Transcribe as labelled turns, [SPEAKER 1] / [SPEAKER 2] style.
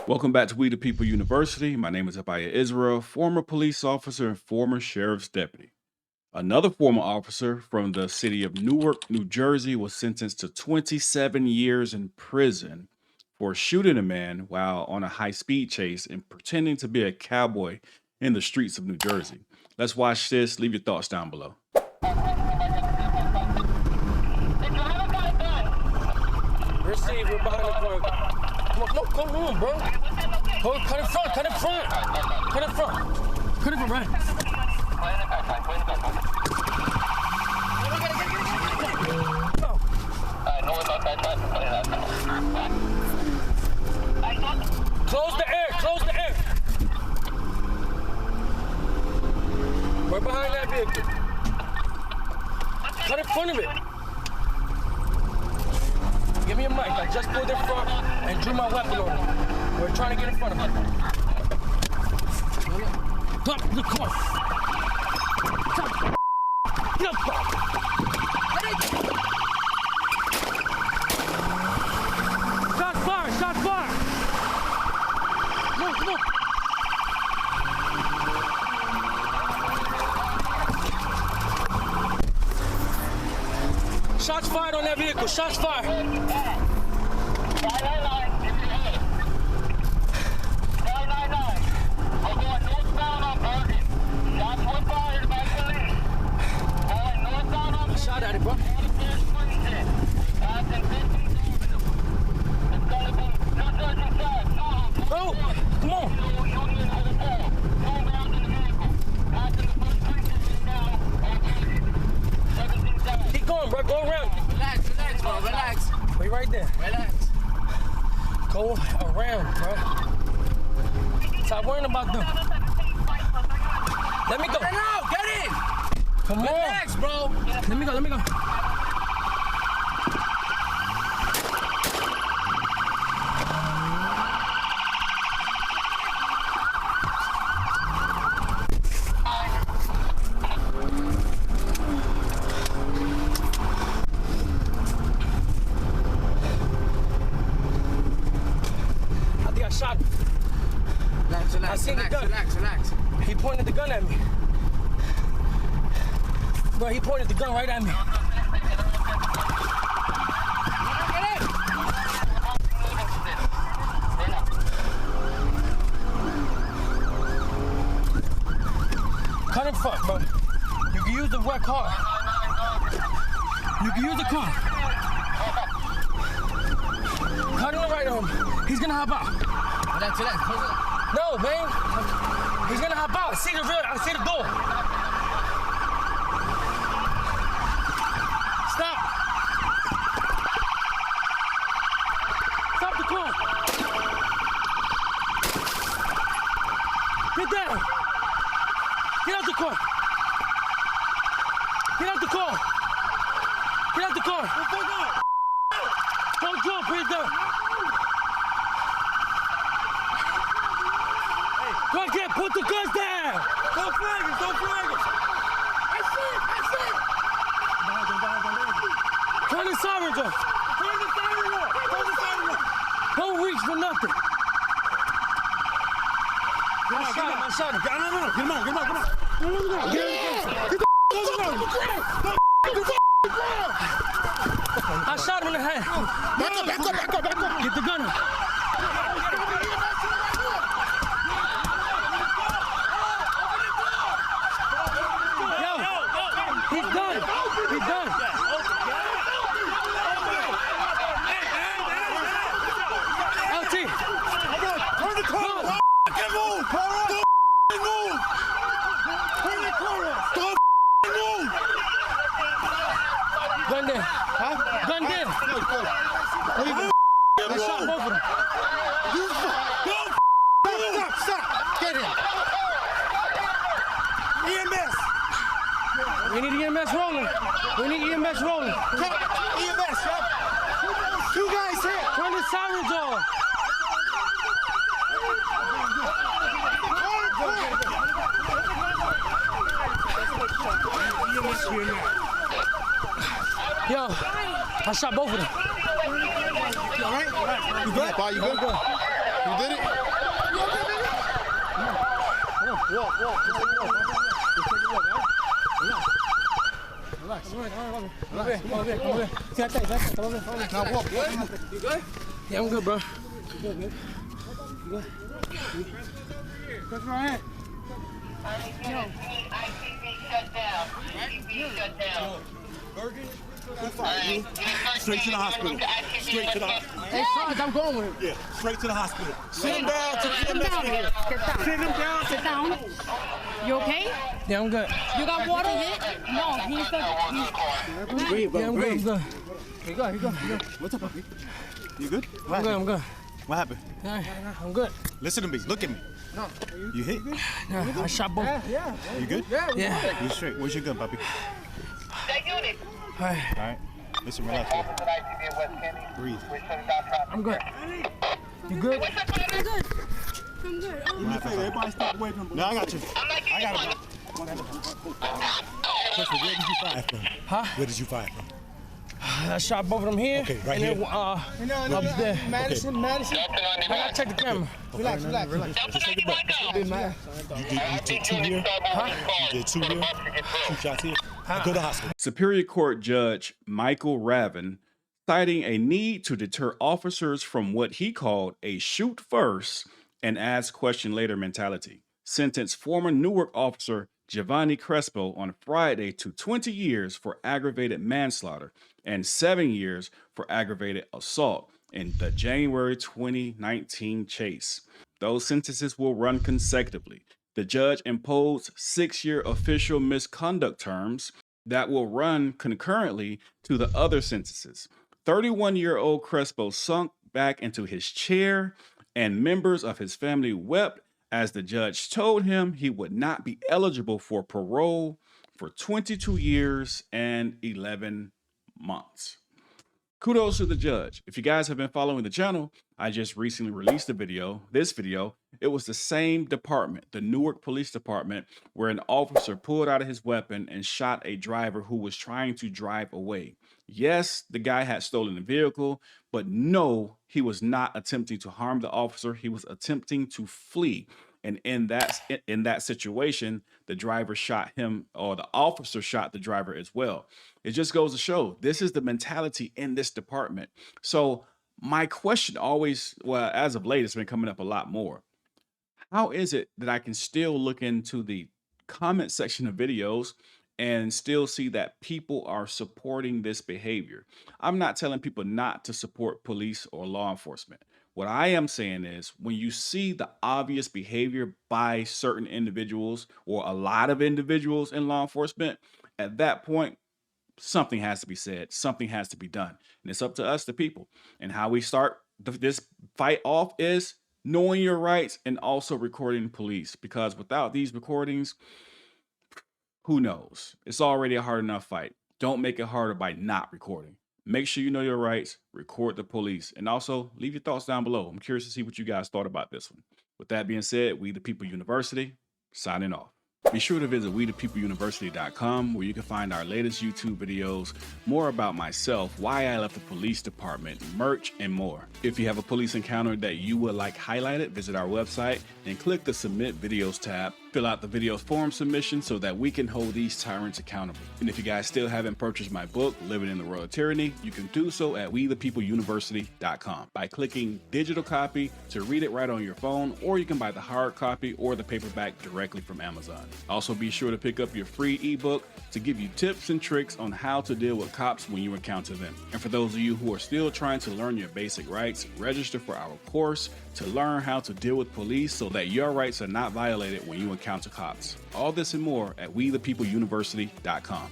[SPEAKER 1] Welcome back to We the People University. My name is Abaya Israel, former police officer and former sheriff's deputy. Another former officer from the city of Newark, New Jersey, was sentenced to 27 years in prison for shooting a man while on a high-speed chase and pretending to be a cowboy in the streets of New Jersey. Let's watch this. Leave your thoughts down below.
[SPEAKER 2] Receive, we're behind the corner. Come on, bro. Cut in front. Cut in front, right? Close the air. We're behind that vehicle. Cut in front of it. Give me a mic. I just pulled in front and drew my weapon on him. We're trying to get in front of him. Stop the car. Get up. Shots fired. Come on. Shots fired on that vehicle. Shots fired.
[SPEAKER 3] 999, if you hear it. 999. We're going northbound on Bergen. Shots were fired by police. Going northbound on Bergen.
[SPEAKER 2] Shot at it, bro.
[SPEAKER 3] Passing 15 Avenue. It's going to be 235.
[SPEAKER 2] Oh, come on.
[SPEAKER 3] Union Hotel. 2 rounds in the vehicle. Passing the first precinct now on Bergen. 17,000.
[SPEAKER 2] Keep going, bro. Go around.
[SPEAKER 4] Relax, bro. Relax.
[SPEAKER 2] Wait right there.
[SPEAKER 4] Relax.
[SPEAKER 2] Go around, bro. Stop worrying about them. Let me go.
[SPEAKER 4] Get out. Get in.
[SPEAKER 2] Come on.
[SPEAKER 4] Relax, bro.
[SPEAKER 2] Let me go. Shot him. I seen the gun.
[SPEAKER 4] Relax.
[SPEAKER 2] He pointed the gun at me. Bro, he pointed the gun right at me.
[SPEAKER 4] Get in.
[SPEAKER 2] Cut in front, bro. You can use the wet car. You can use the car. Cut in the right on him. He's gonna hop out.
[SPEAKER 4] Relax.
[SPEAKER 2] No, man. He's gonna hop out. I see the door. Stop. Stop the car. Get down. Get out the car. Don't jump, put it down. Go again, put the guns down. Don't flag us. I see it. Turn the sirens off. Don't reach for nothing. I shot him.
[SPEAKER 5] No. Get him on. Get the
[SPEAKER 2] I shot him in the head.
[SPEAKER 5] Back up.
[SPEAKER 2] Get the gun up. He's done. LT.
[SPEAKER 5] Turn the car. Don't move. Turn the car. Don't move.
[SPEAKER 2] Gun there. Huh? Gun there. I shot both of them.
[SPEAKER 5] Stop. Get him. EMS.
[SPEAKER 2] We need EMS rolling.
[SPEAKER 5] EMS, yep. 2 guys here.
[SPEAKER 2] Turn the sirens off. Yo, I shot both of them.
[SPEAKER 5] You all right? You good?
[SPEAKER 6] Bob, you good? You did it?
[SPEAKER 5] Now walk.
[SPEAKER 2] You good? Yeah, I'm good, bro.
[SPEAKER 5] That's right.
[SPEAKER 3] ITV shut down. ITV shut down.
[SPEAKER 5] Straight to the hospital. Straight to the hospital.
[SPEAKER 4] Hey, Sarge, I'm going with him.
[SPEAKER 5] Yeah, straight to the hospital. Sit him down to the
[SPEAKER 4] Sit down.
[SPEAKER 5] EMS.
[SPEAKER 4] Sit down.
[SPEAKER 5] Sit him down.
[SPEAKER 4] Sit down. You okay?
[SPEAKER 2] Yeah, I'm good.
[SPEAKER 4] You got water? No, he's good.
[SPEAKER 5] Breathe,
[SPEAKER 2] Yeah, I'm good. I'm
[SPEAKER 5] breathe.
[SPEAKER 2] good. You good? You good? You good?
[SPEAKER 5] What's up, puppy? You good?
[SPEAKER 2] I'm good. I'm good.
[SPEAKER 5] What happened?
[SPEAKER 2] Yeah, I'm good.
[SPEAKER 5] Listen to me. Look at me. You hit?
[SPEAKER 2] Yeah, I shot both.
[SPEAKER 5] You good?
[SPEAKER 2] Yeah.
[SPEAKER 5] You straight. Where's your gun, puppy?
[SPEAKER 3] That unit.
[SPEAKER 2] All right.
[SPEAKER 5] All right. Listen, relax. Here.
[SPEAKER 3] ITV in West Kenny.
[SPEAKER 5] Breathe.
[SPEAKER 3] We're shutting down traffic.
[SPEAKER 2] I'm good. You good?
[SPEAKER 3] What's up, brother?
[SPEAKER 5] Do me a favor. Everybody step away from him. No, I got you.
[SPEAKER 3] I'm not
[SPEAKER 5] I
[SPEAKER 3] getting
[SPEAKER 5] got
[SPEAKER 3] one.
[SPEAKER 5] it. Where did you fire from?
[SPEAKER 2] Huh?
[SPEAKER 5] Where did you fire from?
[SPEAKER 2] I shot both of them here.
[SPEAKER 5] Okay, right
[SPEAKER 2] and
[SPEAKER 5] here.
[SPEAKER 2] Then, up there.
[SPEAKER 5] Madison.
[SPEAKER 3] Jumping on
[SPEAKER 2] I
[SPEAKER 3] the
[SPEAKER 2] gotta check the camera.
[SPEAKER 5] Relax.
[SPEAKER 3] Jumping on your mic.
[SPEAKER 5] You did 2 here? You did 2 here? 2 shots here? Go to the hospital.
[SPEAKER 1] Superior Court Judge Michael Ravin, citing a need to deter officers from what he called a shoot first and ask question later mentality, sentenced former Newark officer Giovanni Crespo on Friday to 20 years for aggravated manslaughter and 7 years for aggravated assault in the January 2019 chase. Those sentences will run consecutively. The judge imposed 6-year official misconduct terms that will run concurrently to the other sentences. 31-year-old Crespo sunk back into his chair, and members of his family wept as the judge told him he would not be eligible for parole for 22 years and 11 months. Kudos to the judge. If you guys have been following the channel, I just recently released a video, this video. It was the same department, the Newark Police Department, where an officer pulled out his weapon and shot a driver who was trying to drive away. Yes, the guy had stolen the vehicle, but no, he was not attempting to harm the officer. He was attempting to flee. And in that situation, the driver shot him, or the officer shot the driver as well. It just goes to show this is the mentality in this department. So my question always, well, as of late, it's been coming up a lot more. How is it that I can still look into the comment section of videos and still see that people are supporting this behavior? I'm not telling people not to support police or law enforcement. What I am saying is when you see the obvious behavior by certain individuals or a lot of individuals in law enforcement, at that point, something has to be said. Something has to be done. And it's up to us, the people. And how we start this fight off is knowing your rights and also recording police. Because without these recordings, who knows? It's already a hard enough fight. Don't make it harder by not recording. Make sure you know your rights, record the police, and also leave your thoughts down below. I'm curious to see what you guys thought about this one. With that being said, We the People University, signing off. Be sure to visit WeThePeopleUniversity.com, where you can find our latest YouTube videos, more about myself, why I left the police department, merch, and more. If you have a police encounter that you would like highlighted, visit our website and click the Submit Videos tab. Fill out the videos form submission so that we can hold these tyrants accountable. And if you guys still haven't purchased my book, Living in the World of Tyranny, you can do so at WeThePeopleUniversity.com by clicking digital copy to read it right on your phone, or you can buy the hard copy or the paperback directly from Amazon. Also, be sure to pick up your free ebook to give you tips and tricks on how to deal with cops when you encounter them. And for those of you who are still trying to learn your basic rights, register for our course to learn how to deal with police so that your rights are not violated when you encounter cops. All this and more at WeThePeopleUniversity.com.